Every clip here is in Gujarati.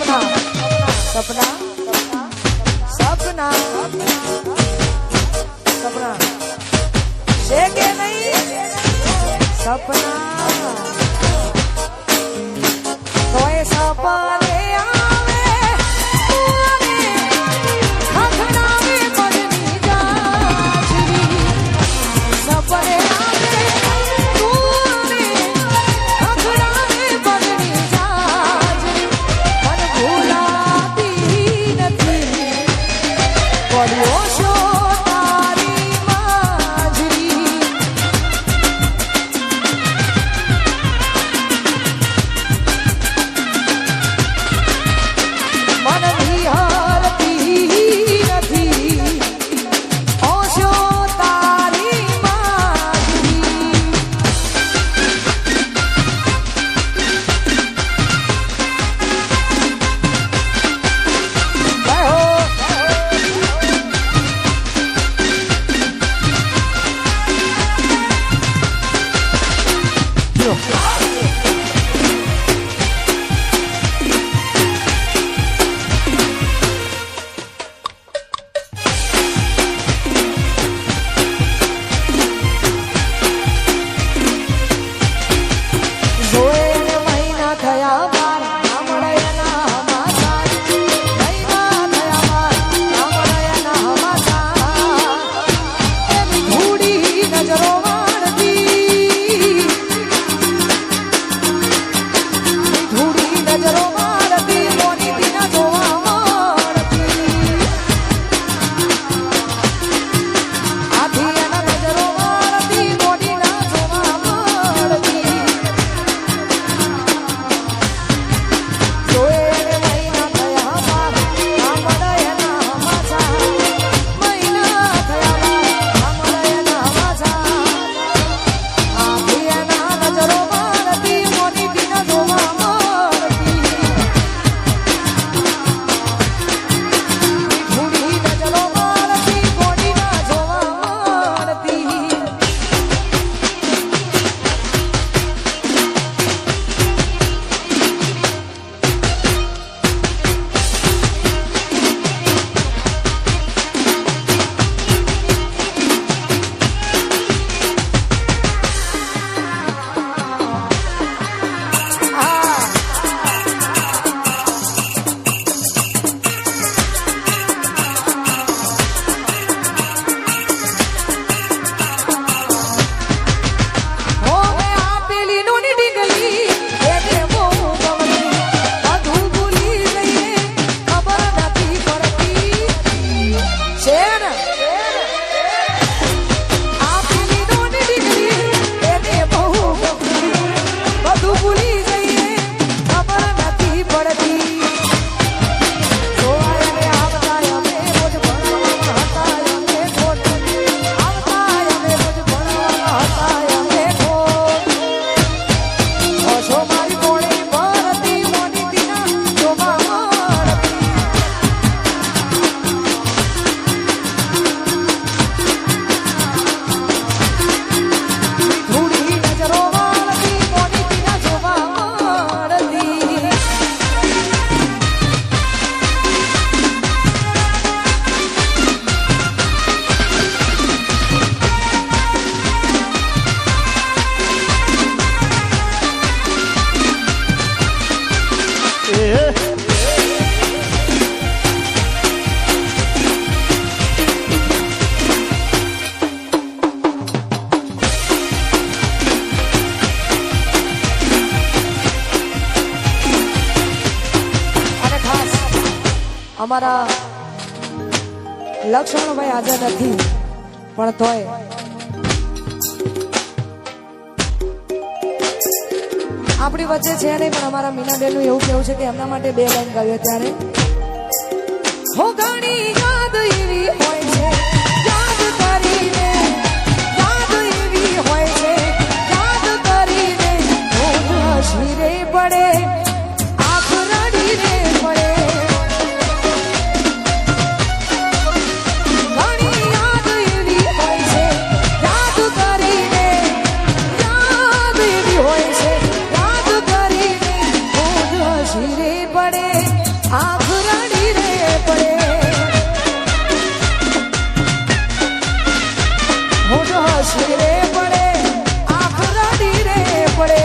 સપના સપના સપના સપના છે કે નહીં સપના કોઈ સપને આવે ખખડાવે મનની ગાજરી સપને આવે ખખડાવે મનની ગાજરી મન ભૂલાતી નથી પડ્યો છો તારી માજરી મન વિહરતી નથી ઓછો તારી માજરી અમારા લક્ષ્મણભાઈ હાજર નથી પણ તોય આપણી વચ્ચે છે નહીં પણ અમારા મીનાબેનનું એવું કેવું છે કે એમના માટે 2 લાઈન ગાયો ત્યારે હો ઘણી યાદ એવી હોય છે યાદ કરીને યાદ એવી હોય છે યાદ કરીને હસી રે પડે આંખ રડી રે પડે આંખ રડી રે પડે હોઠ હસી રે પડે આંખ રડી રે પડે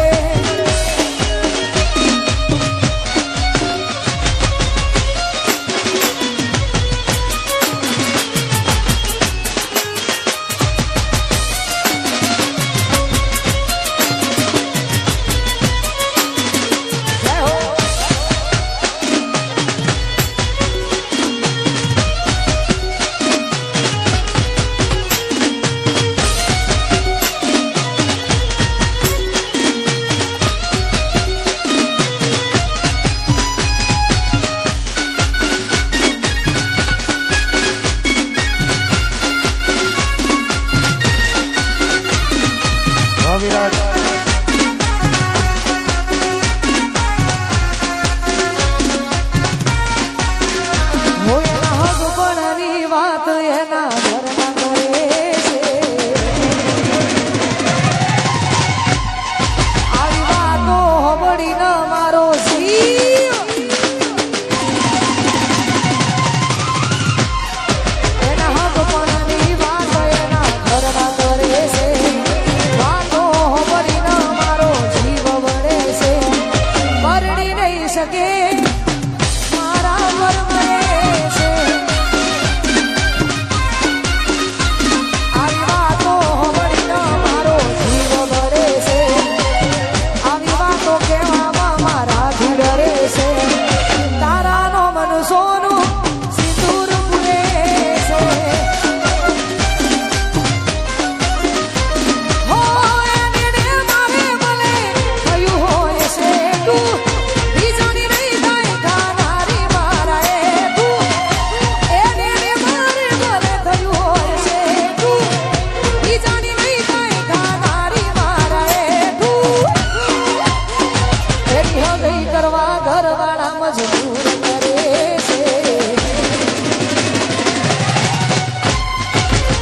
વિરાટ હગપણની વાત એના ઘરના કરે છે આવી વાતો હબડી ન મારો જીવ એના હગપણની વાત એના ઘરના કરે છે વાતો હબડી ન મારો જીવ વળે છે પરણી નહીં શકે મારા કર્મ છે આવી વાતો હબડી ન મારો જીવ વળે છે આવી વાતો કહેવામાં મારા ડરે છે તારાનો મન સોનું સિંદૂર પૂરે છે હોય એને મારે ભલે થયું હોય છે તું બીજાની નહીં થાય ખાનારી મારા એ તું એને મારે ભલે થયું હોય છે તું બીજાની નહીં થાય ખાનારી મારા એ તું એની હગઈ કરવા ઘરવાળા મજબૂર કરે છે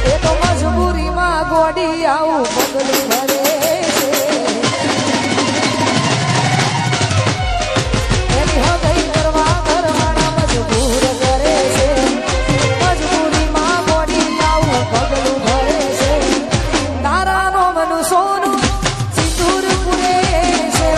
એ તો મજબૂરીમાં ગોડી આવું પગલું ભરે છે એની હગઈ કરવા ઘરવાળા મજબૂર કરે છે મજબૂરીમાં ગોડી આવું પગલું ભરે છે તારાનો મન સોનું સિંદૂર પૂરે છે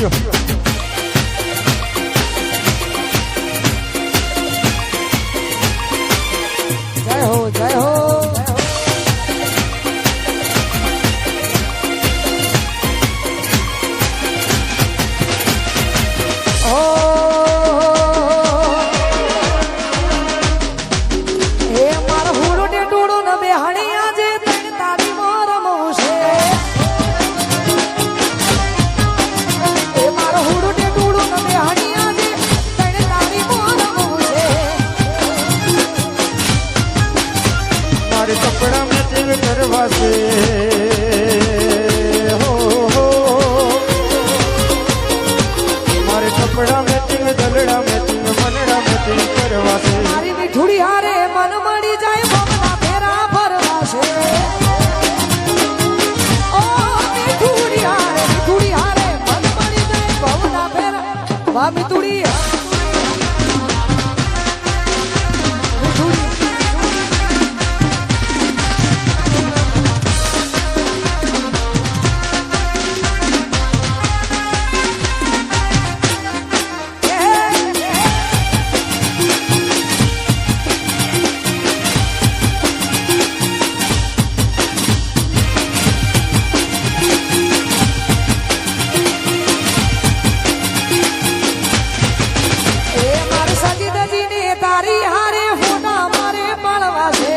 લ્યો. જય હો જય હો મારે કપડા મેચિંગ કરવા છે હો હો મારે કપડા મેચિંગ દલડા મેચિંગ મનડા મેચિંગ કરવા છે મારી મીઠુડી હારે મન મળી જાય ભવના ફેરા ફરવા છે ઓ મીઠુડી હારે મન મળી જાય ભવના ફેરા વાહ મીઠુડી તારી હારે ફોટા મારે પાડવા છે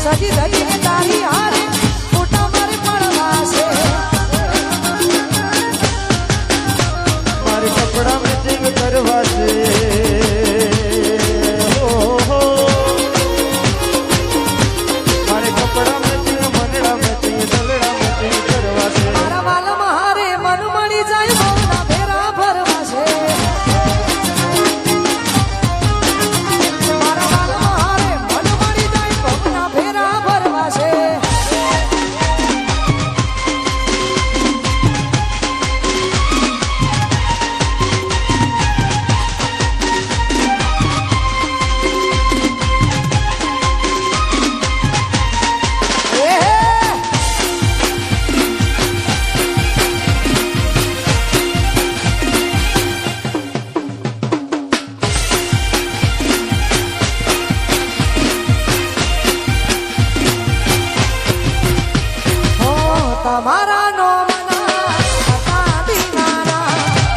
સજી ધજીને તારી હારે ફોટા મારે પાડવા છે મારે કપડા મેચિંગ કરવા છે હો હો મારે કપડા મેચિંગ મનડા મેચિંગ દલડા મેચિંગ કરવા છે મારા વાલમાં હારે મન મળી જાય ભવના ફેરા ફરવા છે મારા વાલમાં હારે મન મળી જાય ભવના ફેરા ફરવા છે તમારા નો મના હતા દીવાના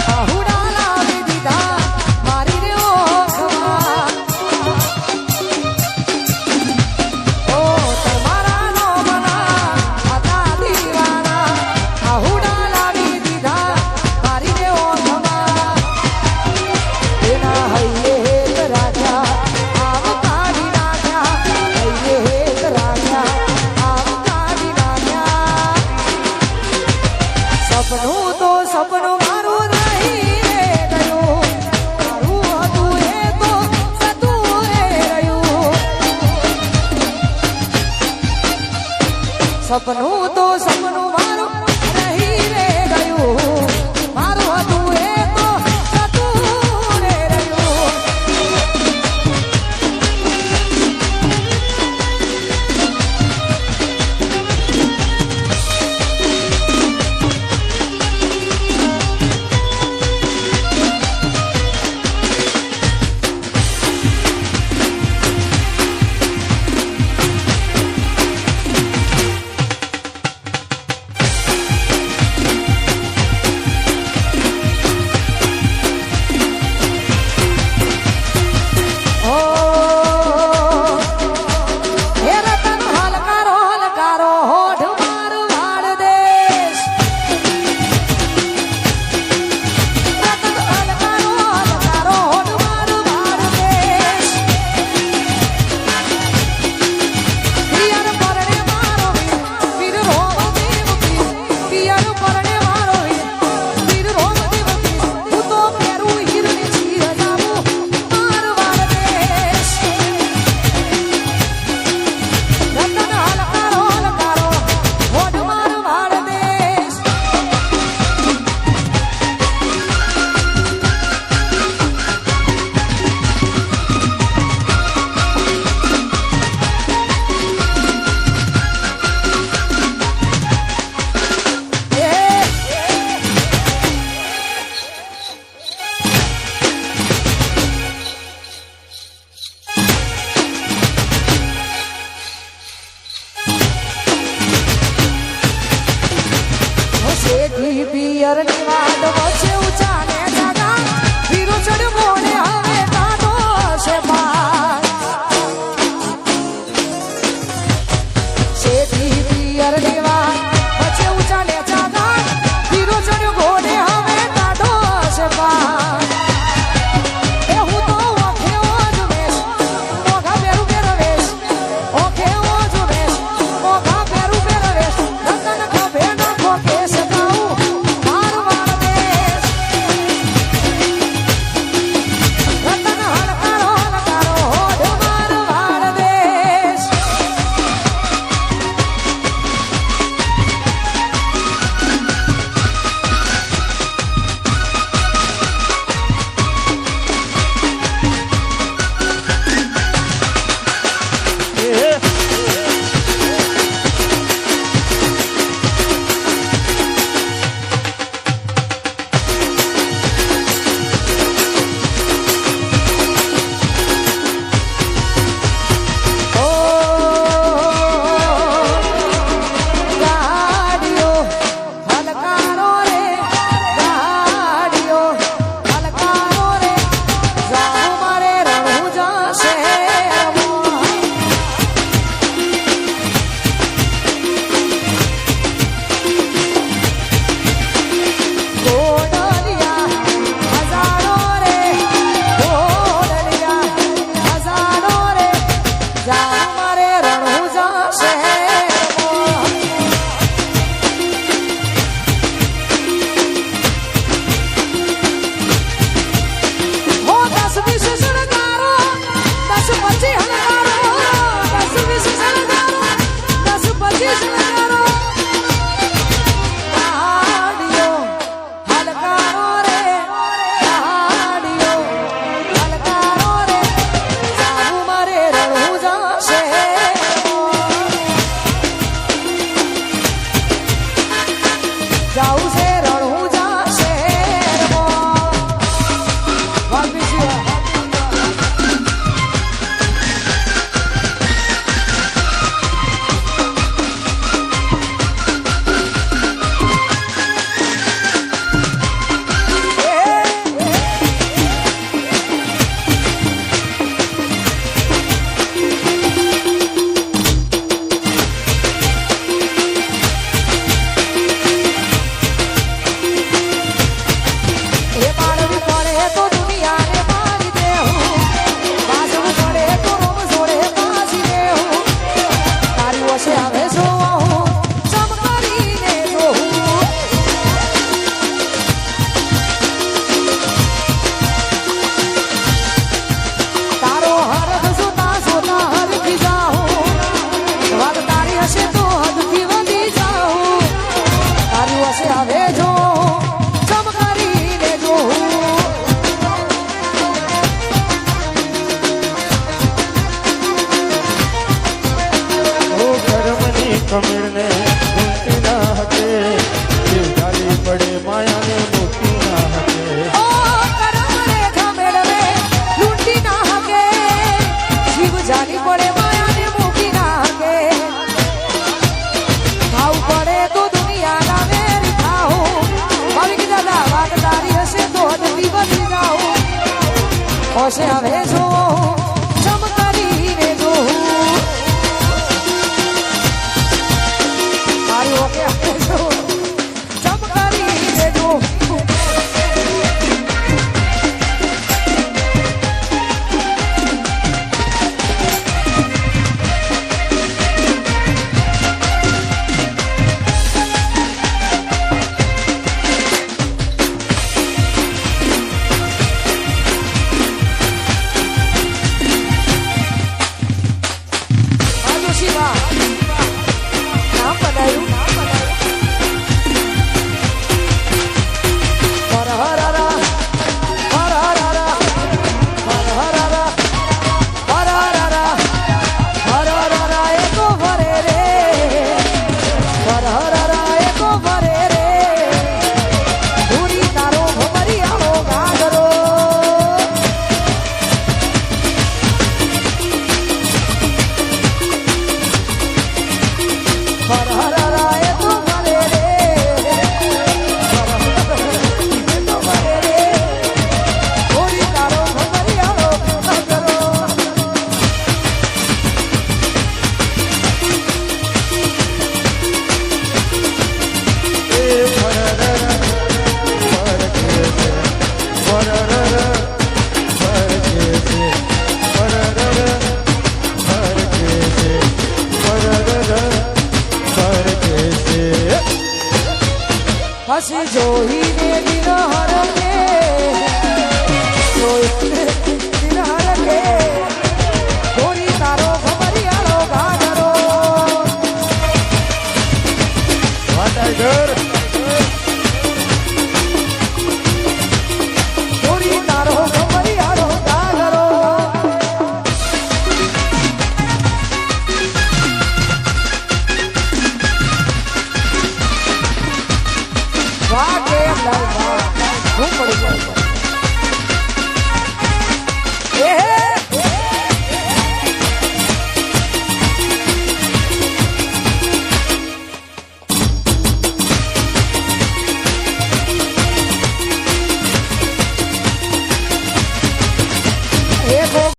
આહુડા લાવી દીધા મારી રે ઓખમાં ઓ તમારા નો મના હતા દીવાના આહુડા લાવી દીધા મારી રે ઓખમાં એના હૈયે હેત રાજા આવ કાઢી નાખ્યા હૈયે હેત રાજા આવ કાઢી નાખ્યા સપનું તો સપનું મારું નહીં રે ગયું મારું હતું એ તો સતું રે રહ્યું સપનું તો સપનું મારું નહીં રે ગયું મારું હતું એ તો સતું રે રહ્યું પિયરની વાત વચ્ચે ઊંચા ને જાગા વીરો ચડ મોડે હવે કાઢો છે પાર શેઠી પિયરની વાત વચ્ચે ઊંચા ને જાગા વીરો ચડ મોડે હવે કાઢો છે પાર એ હું તો ઓખે ઓજ વેશ મોઘા પેરું પહેરવેશ ઓખે ઓજ વેશ મોઘા પેરું પહેરવેશ રતન ખભે નાખો કેસ ગાઉં મારવાડ દેશ રતન હણકારો હણકારો હોડ મારવાડ દેશ ગાડીઓ હલકારો રે ગાડીઓ હલકારો રે જાઉં મારે રણુજા શહેરમાં ગોડલિયા હજારો રે ગોડલિયા હજારો રે જાઉં મારે રણુજા શહેરમાં હો 10-20 શણગારો 10-25 હણગારો 10-20 શણગારો 10-25 શણગારો ગાડીઓ હલકારો રે ગાડીઓ હલકારો રે જાઉં મારે રણુજા શહેરમાં જાઉં છે રણુજા શહેરમાં વાલમીજી એ માળવી પડે તો દુનિયાને મારી દેવું વાસણ પડે તો રોમ જોડે પાછી દેવું તારી વશે આવે જોઉં ચમ કરીને જોઉં તારો હરખ જોતા જોતા હરખી જાઉં વાત તારી હશે તો હદથી વધી જાઉં તારી વશે આવે જોઉં ચમ કરીને જોઉં ઓ કર્મની કમીણને ઊંચી ના હકે જીવડાલી પડે માયાને મોતી ના હકે ઓ કરમ રેખા મેળવે લૂંટી ના હકે જીવ જાની પડે માયાને મૂકી ના હકે ભાવ પડે તો દુનિયાના વેરી ખાઉં ભાવિક દાદા વાત તારી હશે તો હદથી વધી જાઉં હોશે હવે જોઉં ચમ કરીને જોઉં તારી ઓકે હવે જોઉં ચમ કરીને જોઉં હર હર રાય તો ભલે રે હસી જોઈ